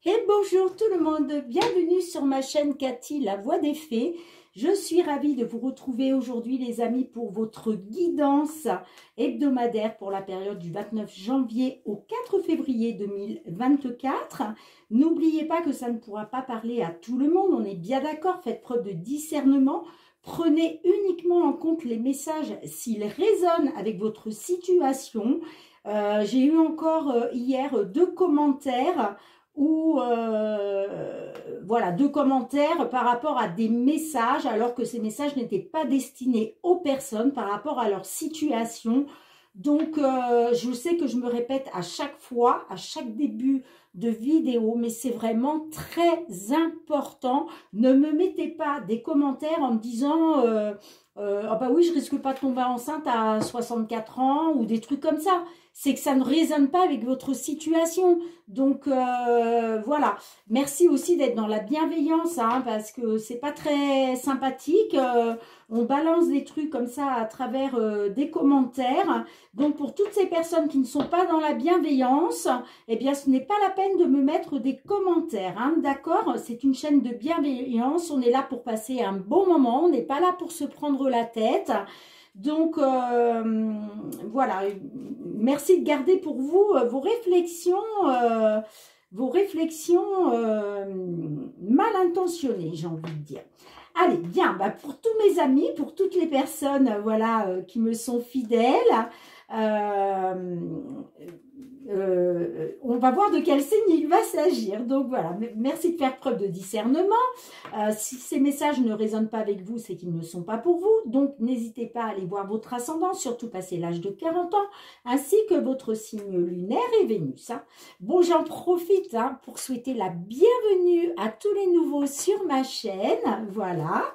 Et bonjour tout le monde, bienvenue sur ma chaîne Cathy, la voix des fées. Je suis ravie de vous retrouver aujourd'hui les amis pour votre guidance hebdomadaire pour la période du 29 janvier au 4 février 2024. N'oubliez pas que ça ne pourra pas parler à tout le monde, on est bien d'accord, faites preuve de discernement. Prenez uniquement en compte les messages s'ils résonnent avec votre situation. J'ai eu encore hier 2 commentaires ou voilà, 2 commentaires par rapport à des messages alors que ces messages n'étaient pas destinés aux personnes par rapport à leur situation. Donc je sais que je me répète à chaque fois, à chaque début de vidéo, mais c'est vraiment très important. Ne me mettez pas des commentaires en me disant ah bah oui, je risque pas de tomber enceinte à 64 ans ou des trucs comme ça. C'est que ça ne résonne pas avec votre situation. Donc voilà. Merci aussi d'être dans la bienveillance, hein, parce que c'est pas très sympathique. On balance des trucs comme ça à travers des commentaires. Donc pour toutes ces personnes qui ne sont pas dans la bienveillance, eh bien ce n'est pas la peine de me mettre des commentaires, hein, d'accord? C'est une chaîne de bienveillance. On est là pour passer un bon moment. On n'est pas là pour se prendre la tête. Donc, voilà, merci de garder pour vous vos réflexions mal intentionnées, j'ai envie de dire. Allez, bien, bah, pour tous mes amis, pour toutes les personnes voilà, qui me sont fidèles, on va voir de quel signe il va s'agir. Donc voilà, merci de faire preuve de discernement. Si ces messages ne résonnent pas avec vous, c'est qu'ils ne sont pas pour vous. Donc n'hésitez pas à aller voir votre ascendant, surtout passé l'âge de 40 ans, ainsi que votre signe lunaire et Vénus. Hein. Bon, j'en profite hein, pour souhaiter la bienvenue à tous les nouveaux sur ma chaîne. Voilà.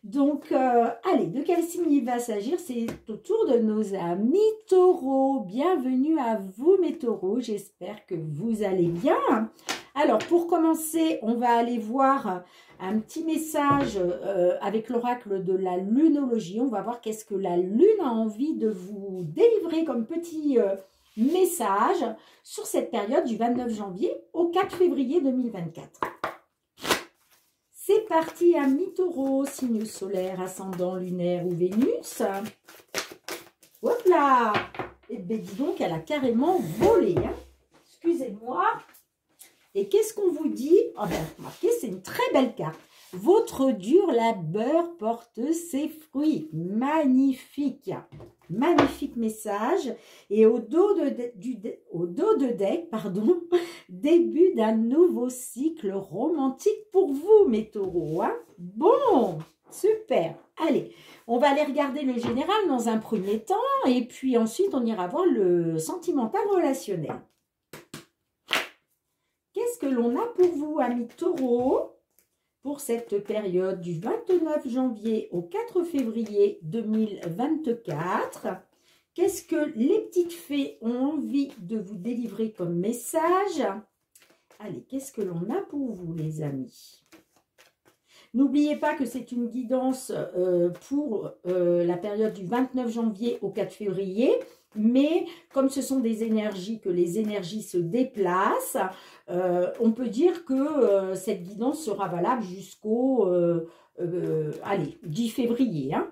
Donc, allez, de quel signe il va s'agir? C'est au tour de nos amis taureaux. Bienvenue à vous, mes taureaux. J'espère que vous allez bien. Alors, pour commencer, on va aller voir un petit message avec l'oracle de la lunologie. On va voir qu'est-ce que la lune a envie de vous délivrer comme petit message sur cette période du 29 janvier au 4 février 2024. C'est parti, amis taureaux, signe solaire, ascendant, lunaire ou Vénus. Hop là! Et bien dis donc, elle a carrément volé. Hein. Excusez-moi. Et qu'est-ce qu'on vous dit? Oh ben, remarquez, c'est une très belle carte. Votre dur labeur porte ses fruits. Magnifique. Magnifique message. Et au dos de deck, pardon, début d'un nouveau cycle romantique pour vous, mes taureaux. Hein? Bon, super. Allez, on va aller regarder le général dans un premier temps. Et puis ensuite, on ira voir le sentimental relationnel. Qu'est-ce que l'on a pour vous, amis taureaux, pour cette période du 29 janvier au 4 février 2024? Qu'est-ce que les petites fées ont envie de vous délivrer comme message? Allez, qu'est-ce que l'on a pour vous, les amis? N'oubliez pas que c'est une guidance pour la période du 29 janvier au 4 février. Mais comme ce sont des énergies, que les énergies se déplacent, on peut dire que cette guidance sera valable jusqu'au allez, 10 février. Hein.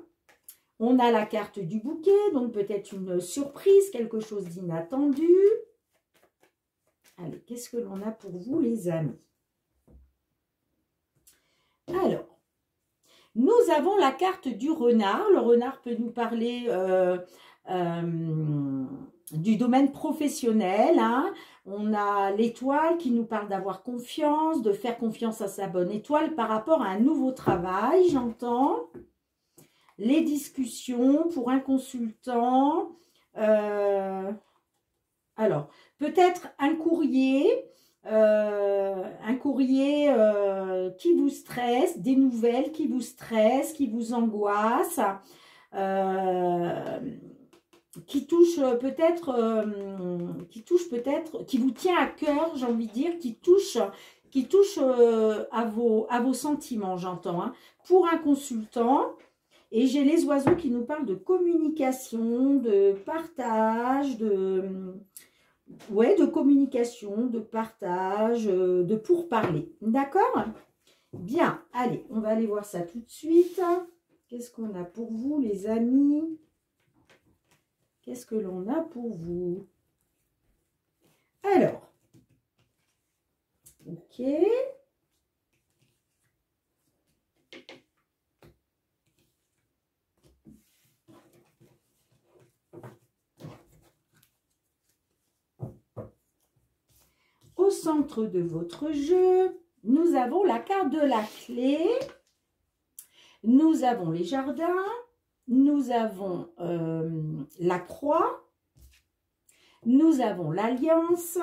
On a la carte du bouquet, donc peut-être une surprise, quelque chose d'inattendu. Allez, qu'est-ce que l'on a pour vous, les amis? Alors, nous avons la carte du renard. Le renard peut nous parler du domaine professionnel. Hein. On a l'étoile qui nous parle d'avoir confiance, de faire confiance à sa bonne étoile par rapport à un nouveau travail, j'entends. Les discussions pour un consultant. Alors, peut-être un courrier qui vous stresse, des nouvelles qui vous stressent, qui vous angoissent, qui touche peut-être, qui vous tient à cœur, j'ai envie de dire, qui touche à vos sentiments, j'entends, hein, pour un consultant. Et j'ai les oiseaux qui nous parlent de communication, de partage, de ouais, de communication, de partage, de pourparler. D'accord? Bien, allez, on va aller voir ça tout de suite. Qu'est-ce qu'on a pour vous, les amis? Qu'est-ce que l'on a pour vous? Alors, ok. Au centre de votre jeu, nous avons la carte de la clé, nous avons les jardins, nous avons la croix, nous avons l'alliance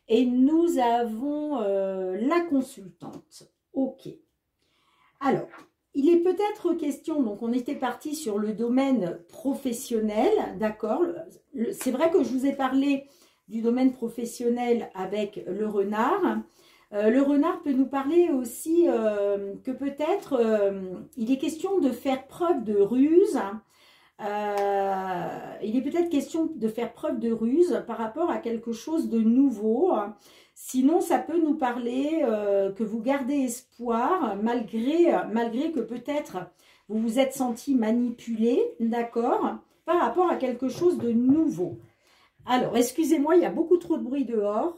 et nous avons la consultante. Ok. Alors, il est peut-être question, donc on était parti sur le domaine professionnel, d'accord? C'est vrai que je vous ai parlé du domaine professionnel avec le renard. Le renard peut nous parler aussi que peut-être il est question de faire preuve de ruse. Il est peut-être question de faire preuve de ruse par rapport à quelque chose de nouveau. Sinon, ça peut nous parler que vous gardez espoir malgré que peut-être vous vous êtes senti manipulé, d'accord, par rapport à quelque chose de nouveau. Alors, excusez-moi, il y a beaucoup trop de bruit dehors.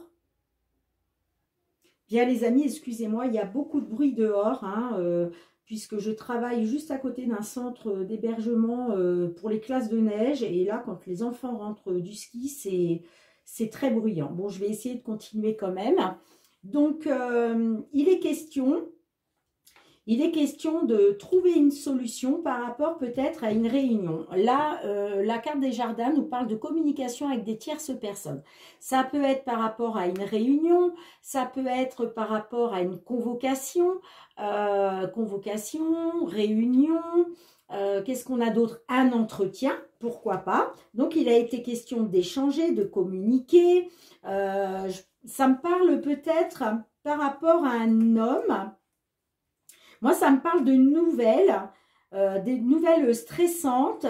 Bien, les amis, excusez-moi, il y a beaucoup de bruit dehors, hein, puisque je travaille juste à côté d'un centre d'hébergement pour les classes de neige. Et là, quand les enfants rentrent du ski, c'est très bruyant. Bon, je vais essayer de continuer quand même. Donc, il est question de trouver une solution par rapport peut-être à une réunion. Là, la carte des jardins nous parle de communication avec des tierces personnes. Ça peut être par rapport à une réunion, ça peut être par rapport à une convocation, réunion, qu'est-ce qu'on a d'autre? Un entretien, pourquoi pas. Donc, il a été question d'échanger, de communiquer. Ça me parle peut-être par rapport à un homme. Moi, ça me parle de nouvelles, des nouvelles stressantes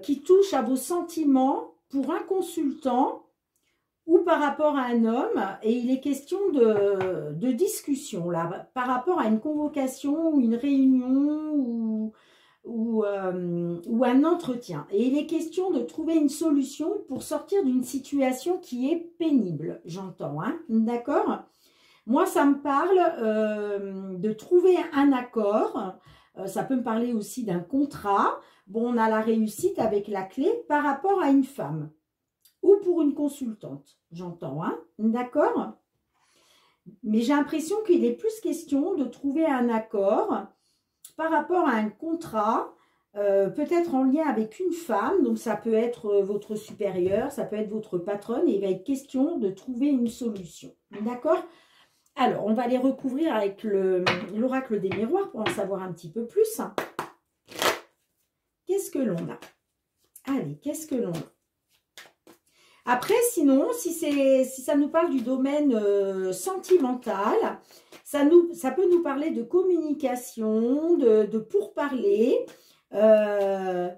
qui touchent à vos sentiments pour un consultant ou par rapport à un homme. Et il est question de discussion, là, par rapport à une convocation ou une réunion ou un entretien. Et il est question de trouver une solution pour sortir d'une situation qui est pénible, j'entends, hein, d'accord ? Moi, ça me parle de trouver un accord. Ça peut me parler aussi d'un contrat. Bon, on a la réussite avec la clé par rapport à une femme ou pour une consultante. J'entends, hein? D'accord? Mais j'ai l'impression qu'il est plus question de trouver un accord par rapport à un contrat, peut-être en lien avec une femme. Donc, ça peut être votre supérieur, ça peut être votre patronne. Et il va être question de trouver une solution. D'accord? Alors, on va les recouvrir avec l'oracle des miroirs pour en savoir un petit peu plus. Qu'est-ce que l'on a? Allez, qu'est-ce que l'on a? Après, sinon, si ça nous parle du domaine sentimental, ça peut nous parler de communication, de pourparler, par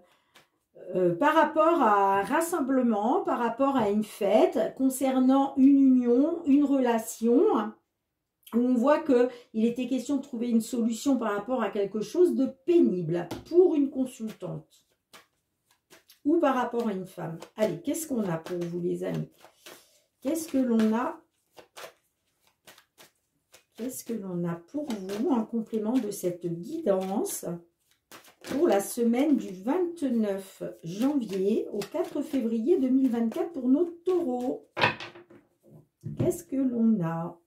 rapport à un rassemblement, par rapport à une fête, concernant une union, une relation, où on voit qu'il était question de trouver une solution par rapport à quelque chose de pénible pour une consultante ou par rapport à une femme. Allez, qu'est-ce qu'on a pour vous, les amis? Qu'est-ce que l'on a? Qu'est-ce que l'on a pour vous en complément de cette guidance pour la semaine du 29 janvier au 4 février 2024 pour nos taureaux? Qu'est-ce que l'on a?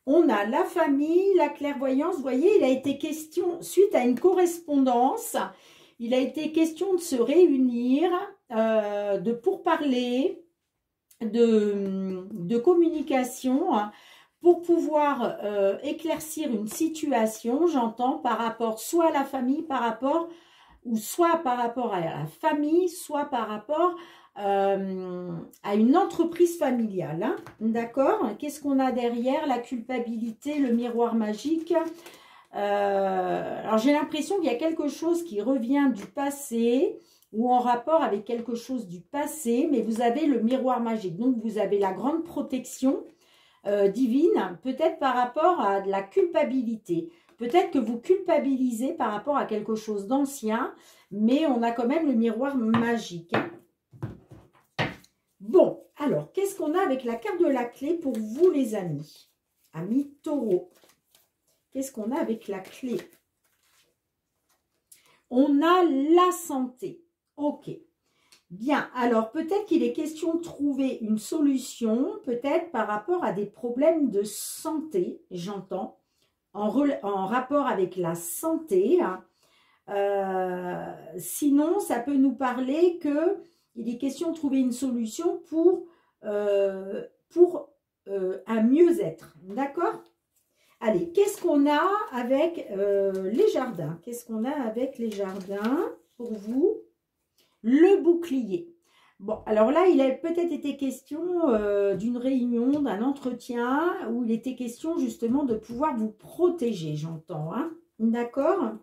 On a la famille, la clairvoyance. Vous voyez, il a été question, suite à une correspondance, il a été question de se réunir, de pourparler, de communication, pour pouvoir éclaircir une situation, j'entends, par rapport soit à la famille, soit par rapport à la famille, soit par rapport à une entreprise familiale, hein, d'accord? Qu'est-ce qu'on a derrière? La culpabilité, le miroir magique. Alors j'ai l'impression qu'il y a quelque chose qui revient du passé ou en rapport avec quelque chose du passé, mais vous avez le miroir magique. Donc, vous avez la grande protection divine, peut-être par rapport à de la culpabilité. Peut-être que vous culpabilisez par rapport à quelque chose d'ancien, mais on a quand même le miroir magique. Bon, alors, qu'est-ce qu'on a avec la carte de la clé pour vous, les amis? Amis taureau. Qu'est-ce qu'on a avec la clé? On a la santé. Ok. Bien, alors peut-être qu'il est question de trouver une solution, peut-être par rapport à des problèmes de santé, j'entends, en rapport avec la santé. Sinon, ça peut nous parler qu'il est question de trouver une solution pour un mieux-être. D'accord? Allez, qu'est-ce qu'on a avec les jardins? Qu'est-ce qu'on a avec les jardins pour vous? Le bouclier. Bon, alors là, il a peut-être été question d'une réunion, d'un entretien, où il était question justement de pouvoir vous protéger, j'entends. Hein? D'accord?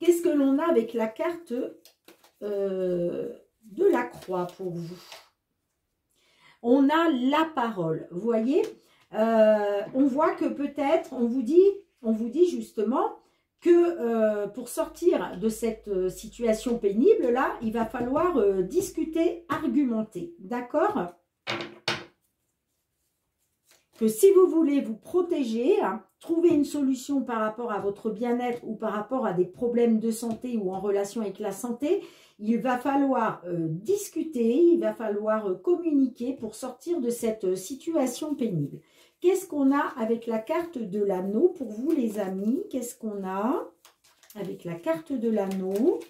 Qu'est-ce que l'on a avec la carte de la croix pour vous? On a la parole, vous voyez? On voit que peut-être, on vous dit justement que pour sortir de cette situation pénible, là, il va falloir discuter, argumenter, d'accord? Que si vous voulez vous protéger, hein, trouver une solution par rapport à votre bien-être ou par rapport à des problèmes de santé ou en relation avec la santé, il va falloir discuter, il va falloir communiquer pour sortir de cette situation pénible. Qu'est-ce qu'on a avec la carte de l'anneau pour vous, les amis? Qu'est-ce qu'on a avec la carte de l'anneau?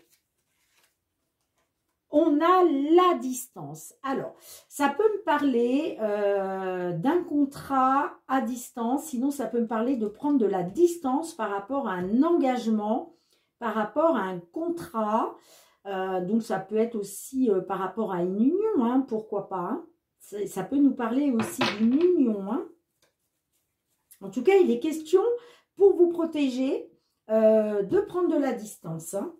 On a la distance. Alors, ça peut me parler d'un contrat à distance. Sinon, ça peut me parler de prendre de la distance par rapport à un engagement, par rapport à un contrat. Donc, ça peut être aussi par rapport à une union, hein, pourquoi pas. Hein. Ça peut nous parler aussi d'une union, hein. En tout cas, il est question, pour vous protéger, de prendre de la distance. Hein.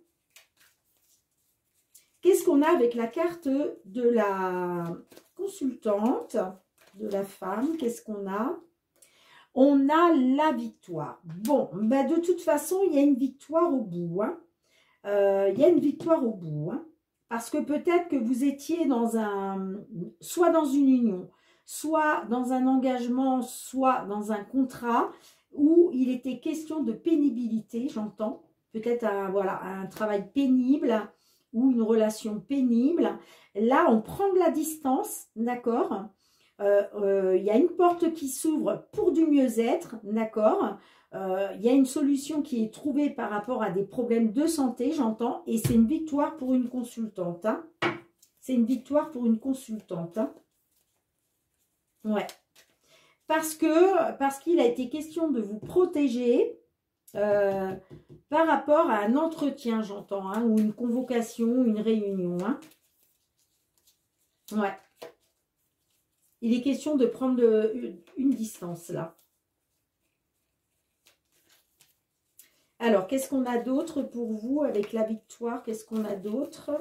Qu'est-ce qu'on a avec la carte de la consultante, de la femme? Qu'est-ce qu'on a? On a la victoire. Bon, ben de toute façon, il y a une victoire au bout. Hein. Il y a une victoire au bout. Hein. Parce que peut-être que vous étiez soit dans une union, soit dans un engagement, soit dans un contrat où il était question de pénibilité, j'entends. Peut-être un travail pénible ou une relation pénible. Là, on prend de la distance, d'accord? Il y a une porte qui s'ouvre pour du mieux-être, d'accord? Il y a une solution qui est trouvée par rapport à des problèmes de santé, j'entends, et c'est une victoire pour une consultante. Hein. C'est une victoire pour une consultante. Hein. Ouais. Parce qu'il a été question de vous protéger par rapport à un entretien, j'entends, hein, ou une convocation, une réunion. Hein. Ouais. Il est question de prendre une distance, là. Alors, qu'est-ce qu'on a d'autre pour vous avec la victoire? Qu'est-ce qu'on a d'autre?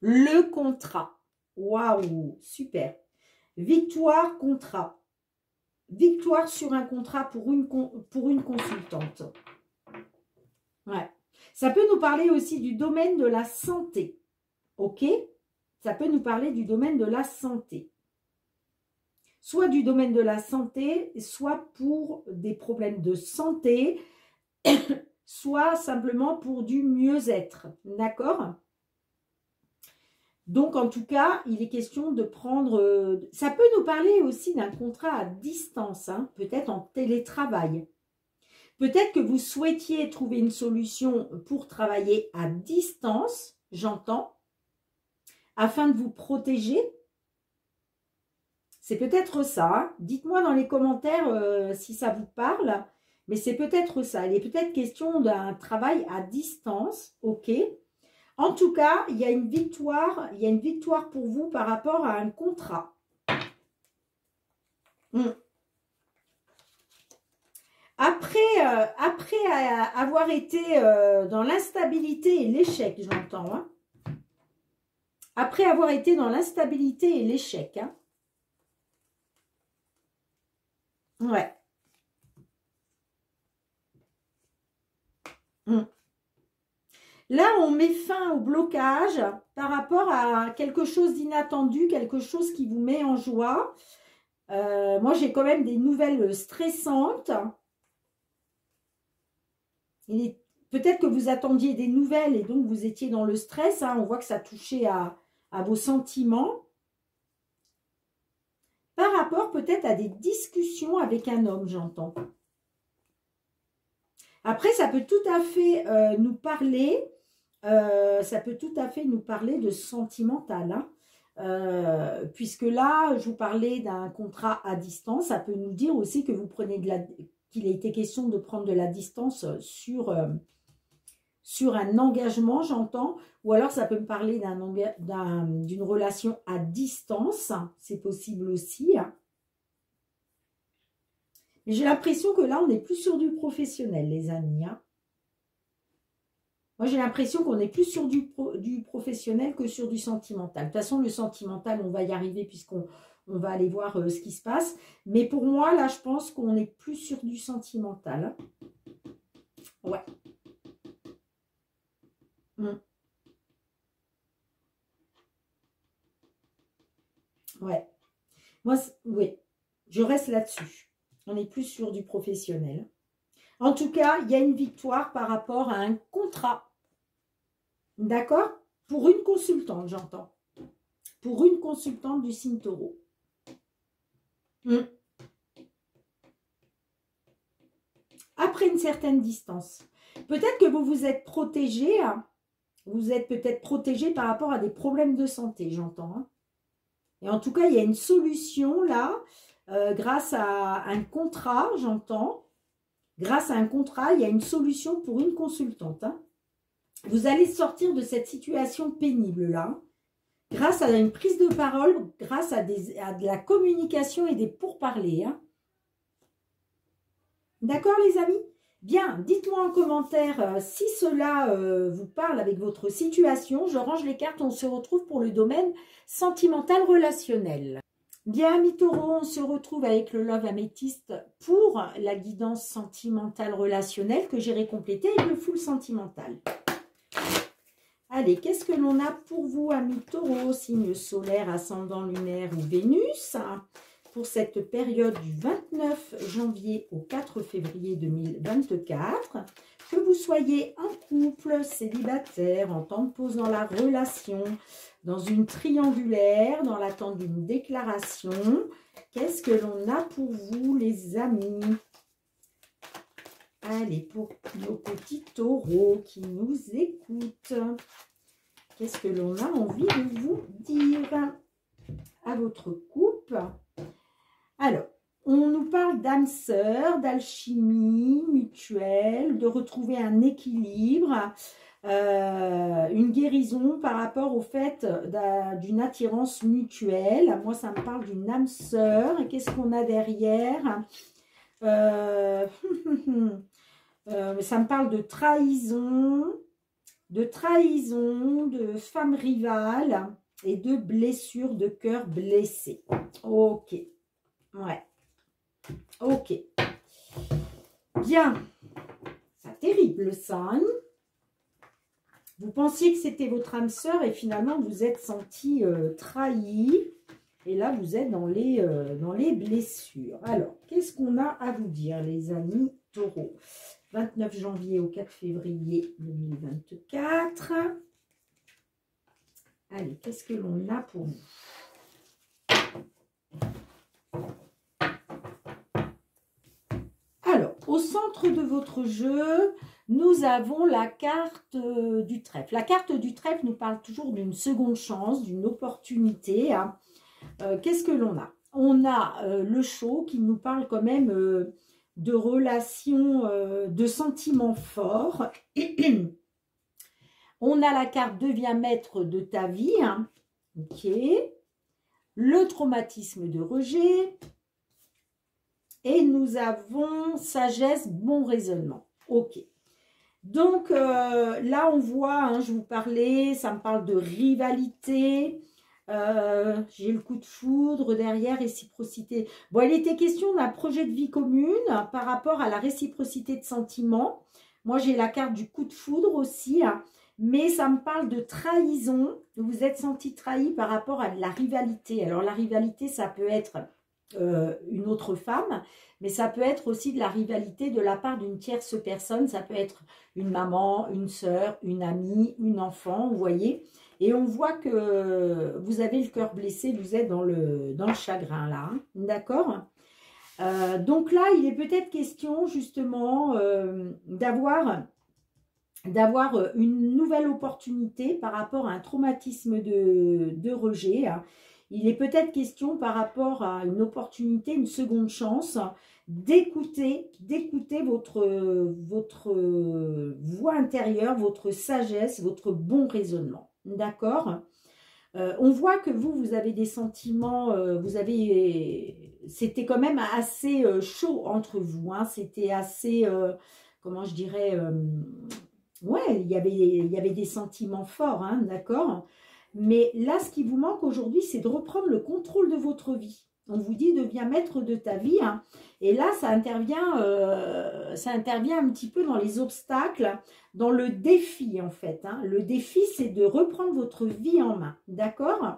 Le contrat. Waouh, super. Victoire, contrat. Victoire sur un contrat pour une consultante. Ouais. Ça peut nous parler aussi du domaine de la santé. Ok? Ça peut nous parler du domaine de la santé. Soit du domaine de la santé, soit pour des problèmes de santé, soit simplement pour du mieux-être. D'accord? Donc, en tout cas, il est question de prendre... ça peut nous parler aussi d'un contrat à distance, hein, peut-être en télétravail. Peut-être que vous souhaitiez trouver une solution pour travailler à distance, j'entends, afin de vous protéger. C'est peut-être ça. Hein. Dites-moi dans les commentaires si ça vous parle. Mais c'est peut-être ça. Il est peut-être question d'un travail à distance. Ok. En tout cas, il y a une victoire. Il y a une victoire pour vous par rapport à un contrat. Après, avoir été dans l'instabilité et l'échec, j'entends. Hein. Après avoir été dans l'instabilité et l'échec. Hein. Ouais. Là, on met fin au blocage par rapport à quelque chose d'inattendu, quelque chose qui vous met en joie. Moi, j'ai quand même des nouvelles stressantes. Peut-être que vous attendiez des nouvelles et donc vous étiez dans le stress. Hein. On voit que ça touchait à vos sentiments. Par rapport peut-être à des discussions avec un homme, j'entends. Après, ça peut tout à fait nous parler... ça peut tout à fait nous parler de sentimental, hein. Puisque là, je vous parlais d'un contrat à distance, ça peut nous dire aussi que vous prenez qu'il a été question de prendre de la distance sur un engagement, j'entends, ou alors ça peut me parler d'une relation à distance, c'est possible aussi. Hein. Mais j'ai l'impression que là, on est plus sur du professionnel, les amis, hein. Moi, j'ai l'impression qu'on est plus sur du professionnel que sur du sentimental. De toute façon, le sentimental, on va y arriver puisqu'on va aller voir ce qui se passe. Mais pour moi, là, je pense qu'on est plus sur du sentimental. Ouais. Ouais. Moi, oui, je reste là-dessus. On est plus sur du professionnel. En tout cas, il y a une victoire par rapport à un contrat. D'accord? Pour une consultante, j'entends. Pour une consultante du signe Taureau. Après une certaine distance. Peut-être que vous vous êtes protégé. Hein. Vous êtes peut-être protégé par rapport à des problèmes de santé, j'entends. Hein. Et en tout cas, il y a une solution là, grâce à un contrat, j'entends. Grâce à un contrat, il y a une solution pour une consultante. Hein. Vous allez sortir de cette situation pénible-là, grâce à une prise de parole, grâce à de la communication et des pourparlers. Hein. D'accord, les amis? Bien, dites-moi en commentaire si cela vous parle avec votre situation. Je range les cartes, on se retrouve pour le domaine sentimental relationnel. Bien, amis taureaux, on se retrouve avec le Love Améthyste pour la guidance sentimentale relationnelle que j'irai compléter avec le full sentimental. Allez, qu'est-ce que l'on a pour vous, amis taureaux, signe solaire, ascendant lunaire ou Vénus, pour cette période du 29 janvier au 4 février 2024, que vous soyez en couple, célibataire, en temps de pause dans la relation, dans une triangulaire, dans l'attente d'une déclaration. Qu'est-ce que l'on a pour vous, les amis? Allez, pour nos petits taureaux qui nous écoutent, qu'est-ce que l'on a envie de vous dire à votre couple? Alors, on nous parle d'âme sœur, d'alchimie mutuelle, de retrouver un équilibre, une guérison par rapport au fait d'une attirance mutuelle. Moi, ça me parle d'une âme sœur. Et qu'est-ce qu'on a derrière? Ça me parle de trahison, de femme rivale et de blessures de cœur blessé. Ok. Ouais. Ok. Bien. C'est terrible ça. Hein? Vous pensiez que c'était votre âme sœur et finalement vous êtes senti trahi. Et là, vous êtes dans les blessures. Alors, qu'est-ce qu'on a à vous dire, les amis taureaux? 29 janvier au 4 février 2024. Allez, qu'est-ce que l'on a pour vous? Alors, au centre de votre jeu, nous avons la carte du trèfle. La carte du trèfle nous parle toujours d'une seconde chance, d'une opportunité. Hein. Qu'est-ce que l'on a? On a le show qui nous parle quand même de relations, de sentiments forts. On a la carte deviens maître de ta vie. Hein. Ok. Le traumatisme de rejet. Et nous avons sagesse, bon raisonnement. Ok. Donc là, on voit, hein, je vous parlais, ça me parle de rivalité. J'ai le coup de foudre derrière, réciprocité. Bon, il était question d'un projet de vie commune par rapport à la réciprocité de sentiments. Moi, j'ai la carte du coup de foudre aussi, hein, mais ça me parle de trahison. Vous vous êtes senti trahi par rapport à de la rivalité. Alors, la rivalité, ça peut être une autre femme, mais ça peut être aussi de la rivalité de la part d'une tierce personne. Ça peut être une maman, une sœur, une amie, une enfant, vous voyez. Et on voit que vous avez le cœur blessé, vous êtes dans le chagrin là, hein, d'accord. Donc là, il est peut-être question justement d'avoir une nouvelle opportunité par rapport à un traumatisme de rejet. Il est peut-être question par rapport à une opportunité, une seconde chance, d'écouter votre voix intérieure, votre sagesse, votre bon raisonnement. D'accord ? On voit que vous avez des sentiments, c'était quand même assez chaud entre vous, hein, c'était assez, comment je dirais, ouais, il y avait des sentiments forts, hein, d'accord. Mais là, ce qui vous manque aujourd'hui, c'est de reprendre le contrôle de votre vie. On vous dit, deviens maître de ta vie, hein. Et là, ça intervient un petit peu dans les obstacles, dans le défi, en fait, hein. Le défi, c'est de reprendre votre vie en main, d'accord?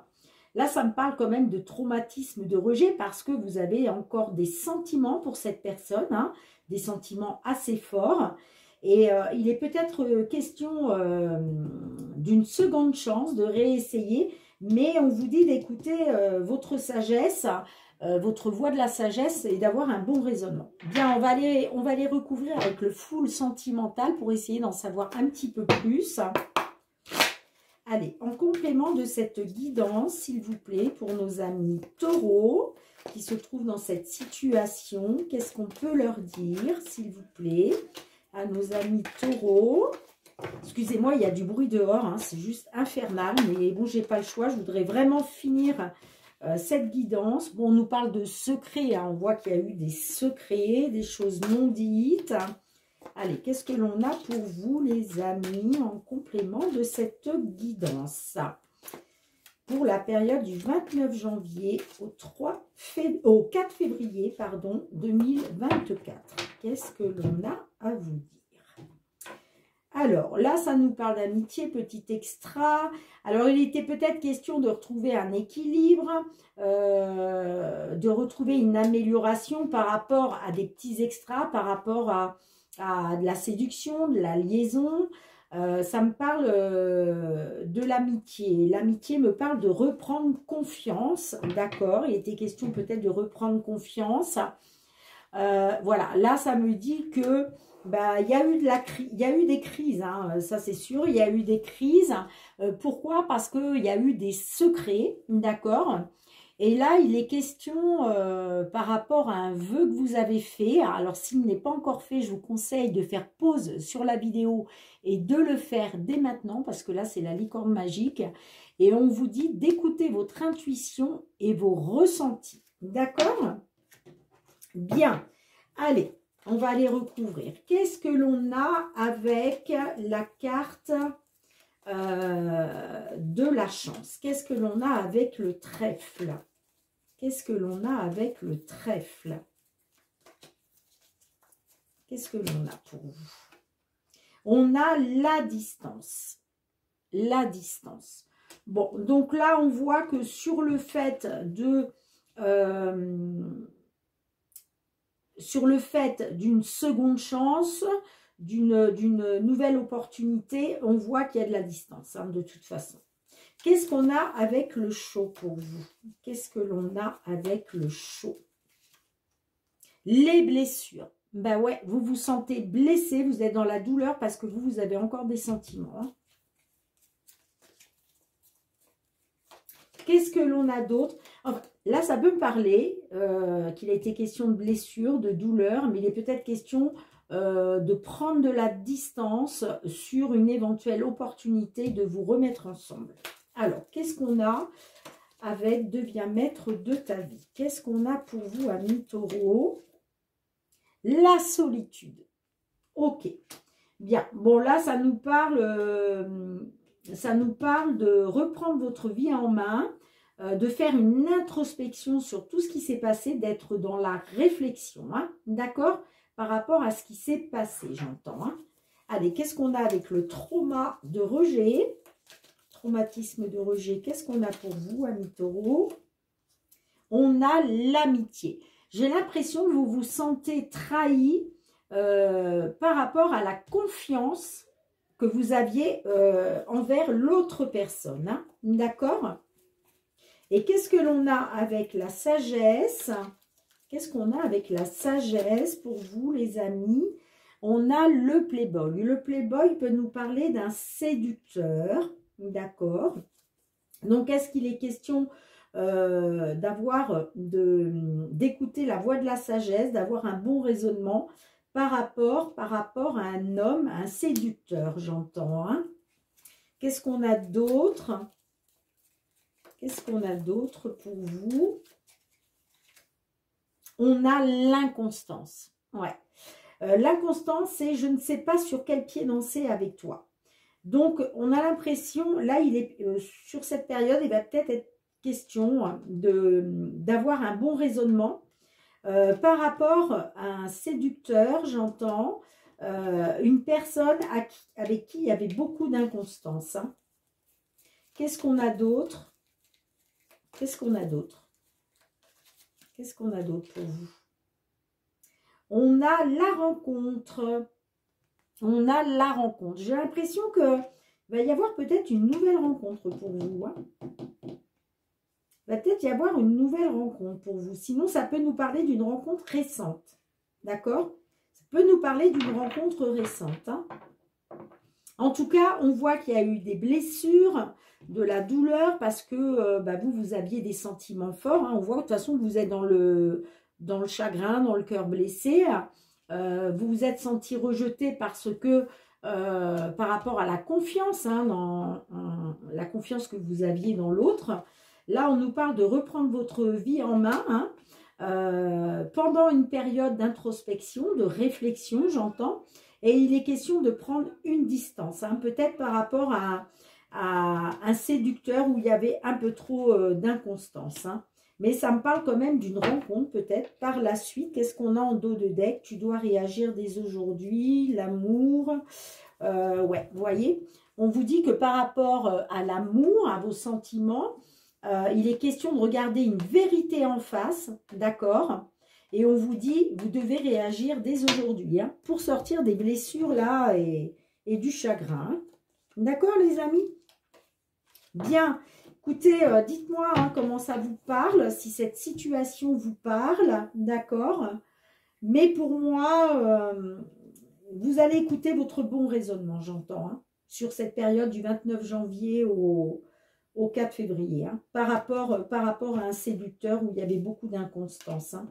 Là, ça me parle quand même de traumatisme, de rejet, parce que vous avez encore des sentiments pour cette personne, hein, des sentiments assez forts. Et il est peut-être question d'une seconde chance, de réessayer, mais on vous dit d'écouter votre sagesse, votre voix de la sagesse et d'avoir un bon raisonnement. Bien, on va aller recouvrir avec le full sentimental pour essayer d'en savoir un petit peu plus. Allez, en complément de cette guidance, s'il vous plaît, pour nos amis taureaux qui se trouvent dans cette situation, qu'est-ce qu'on peut leur dire, s'il vous plaît, à nos amis taureaux? Excusez-moi, il y a du bruit dehors, hein, c'est juste infernal, mais bon, j'ai pas le choix, je voudrais vraiment finir cette guidance. Bon, on nous parle de secrets, hein, on voit qu'il y a eu des secrets, des choses non dites. Allez, qu'est-ce que l'on a pour vous, les amis, en complément de cette guidance pour la période du 29 janvier au 4 février pardon, 2024. Qu'est-ce que l'on a à vous dire? Alors, là, ça nous parle d'amitié, petit extra. Alors, il était peut-être question de retrouver un équilibre, de retrouver une amélioration par rapport à des petits extras, par rapport à de la séduction, de la liaison. Ça me parle de l'amitié. L'amitié me parle de reprendre confiance, d'accord? Il était question peut-être de reprendre confiance. Voilà, là, ça me dit que il y a eu des crises, hein, ça c'est sûr, il y a eu des crises. Pourquoi? Parce qu'il y a eu des secrets, d'accord? Et là, il est question par rapport à un vœu que vous avez fait. Alors, s'il n'est pas encore fait, je vous conseille de faire pause sur la vidéo et de le faire dès maintenant, parce que là, c'est la licorne magique. Et on vous dit d'écouter votre intuition et vos ressentis, d'accord? Bien, allez. On va aller recouvrir. Qu'est-ce que l'on a avec la carte de la chance? Qu'est-ce que l'on a avec le trèfle? Qu'est-ce que l'on a avec le trèfle? Qu'est-ce que l'on a pour vous? On a la distance. La distance. Bon, donc là, on voit que sur le fait d'une seconde chance, d'une nouvelle opportunité, on voit qu'il y a de la distance, hein, de toute façon. Qu'est-ce qu'on a avec le chaud pour vous? Qu'est-ce que l'on a avec le chaud? Les blessures. Ben ouais, vous vous sentez blessé, vous êtes dans la douleur parce que vous avez encore des sentiments. Hein. Qu'est-ce que l'on a d'autre? Enfin, là, ça peut me parler qu'il a été question de blessure, de douleur, mais il est peut-être question de prendre de la distance sur une éventuelle opportunité de vous remettre ensemble. Alors, qu'est-ce qu'on a avec deviens maître de ta vie? Qu'est-ce qu'on a pour vous, amis taureaux? La solitude. Ok. Bien. Bon, là, ça nous parle de reprendre votre vie en main, de faire une introspection sur tout ce qui s'est passé, d'être dans la réflexion, hein, d'accord, par rapport à ce qui s'est passé, j'entends. Hein. Allez, qu'est-ce qu'on a avec le trauma de rejet? Traumatisme de rejet, qu'est-ce qu'on a pour vous, amis taureaux? On a l'amitié. J'ai l'impression que vous vous sentez trahi par rapport à la confiance que vous aviez envers l'autre personne. Hein, d'accord? Et qu'est-ce que l'on a avec la sagesse? Qu'est-ce qu'on a avec la sagesse pour vous, les amis? On a le playboy. Le playboy peut nous parler d'un séducteur. D'accord? Donc, est-ce qu'il est question d'écouter la voix de la sagesse, d'avoir un bon raisonnement par rapport à un homme, un séducteur, j'entends. Hein. Qu'est-ce qu'on a d'autre? Qu'est-ce qu'on a d'autre pour vous? On a l'inconstance. Ouais. L'inconstance, c'est je ne sais pas sur quel pied danser avec toi. Donc, on a l'impression, là, il est sur cette période, il va peut-être être question d'avoir un bon raisonnement par rapport à un séducteur, j'entends, une personne avec qui il y avait beaucoup d'inconstance. Hein. Qu'est-ce qu'on a d'autre? Qu'est-ce qu'on a d'autre? Qu'est-ce qu'on a d'autre pour vous? On a la rencontre. On a la rencontre. J'ai l'impression qu'il va y avoir peut-être une nouvelle rencontre pour vous. Hein. Il va peut-être y avoir une nouvelle rencontre pour vous. Sinon, ça peut nous parler d'une rencontre récente. D'accord? Ça peut nous parler d'une rencontre récente. Hein. En tout cas, on voit qu'il y a eu des blessures, de la douleur, parce que vous aviez des sentiments forts. Hein. On voit de toute façon que vous êtes dans le chagrin, dans le cœur blessé. Vous vous êtes senti rejeté parce que par rapport à la confiance, hein, dans la confiance que vous aviez dans l'autre. Là, on nous parle de reprendre votre vie en main, hein, pendant une période d'introspection, de réflexion, j'entends. Et il est question de prendre une distance, hein, peut-être par rapport à un séducteur où il y avait un peu trop d'inconstance. Hein. Mais ça me parle quand même d'une rencontre peut-être par la suite. Qu'est-ce qu'on a en dos de deck? Tu dois réagir dès aujourd'hui, l'amour. Ouais, vous voyez, on vous dit que par rapport à l'amour, à vos sentiments, il est question de regarder une vérité en face, d'accord? Et on vous dit, vous devez réagir dès aujourd'hui, hein, pour sortir des blessures là et du chagrin. D'accord les amis? Bien. Écoutez, dites-moi hein, comment ça vous parle, si cette situation vous parle, d'accord? Mais pour moi, vous allez écouter votre bon raisonnement, j'entends, hein, sur cette période du 29 janvier au 4 février, hein, par rapport à un séducteur où il y avait beaucoup d'inconstance. Hein.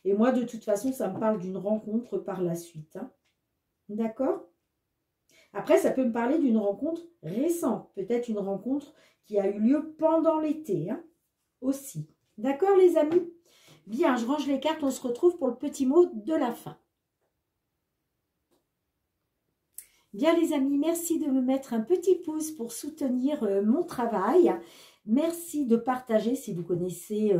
Et moi, de toute façon, ça me parle d'une rencontre par la suite. Hein. D'accord? Après, ça peut me parler d'une rencontre récente, peut-être une rencontre qui a eu lieu pendant l'été, hein, aussi. D'accord, les amis? Bien, je range les cartes, on se retrouve pour le petit mot de la fin. Bien, les amis, merci de me mettre un petit pouce pour soutenir mon travail. Merci de partager si vous connaissez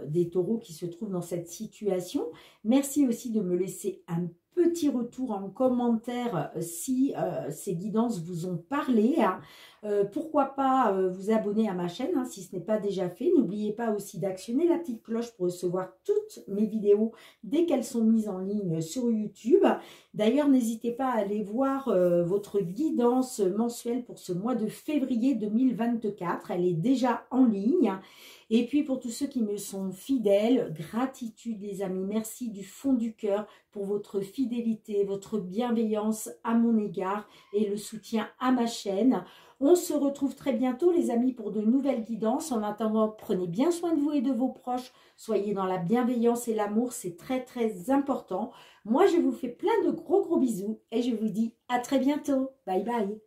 des taureaux qui se trouvent dans cette situation. Merci aussi de me laisser un petit retour en commentaire si ces guidances vous ont parlé. Hein. Pourquoi pas vous abonner à ma chaîne hein, si ce n'est pas déjà fait. N'oubliez pas aussi d'actionner la petite cloche pour recevoir toutes mes vidéos dès qu'elles sont mises en ligne sur YouTube. D'ailleurs, n'hésitez pas à aller voir votre guidance mensuelle pour ce mois de février 2024. Elle est déjà en ligne. Et puis, pour tous ceux qui me sont fidèles, gratitude les amis. Merci du fond du cœur pour votre fidélité, votre bienveillance à mon égard et le soutien à ma chaîne. On se retrouve très bientôt les amis pour de nouvelles guidances. En attendant, prenez bien soin de vous et de vos proches. Soyez dans la bienveillance et l'amour, c'est très très important. Moi, je vous fais plein de gros bisous et je vous dis à très bientôt. Bye bye.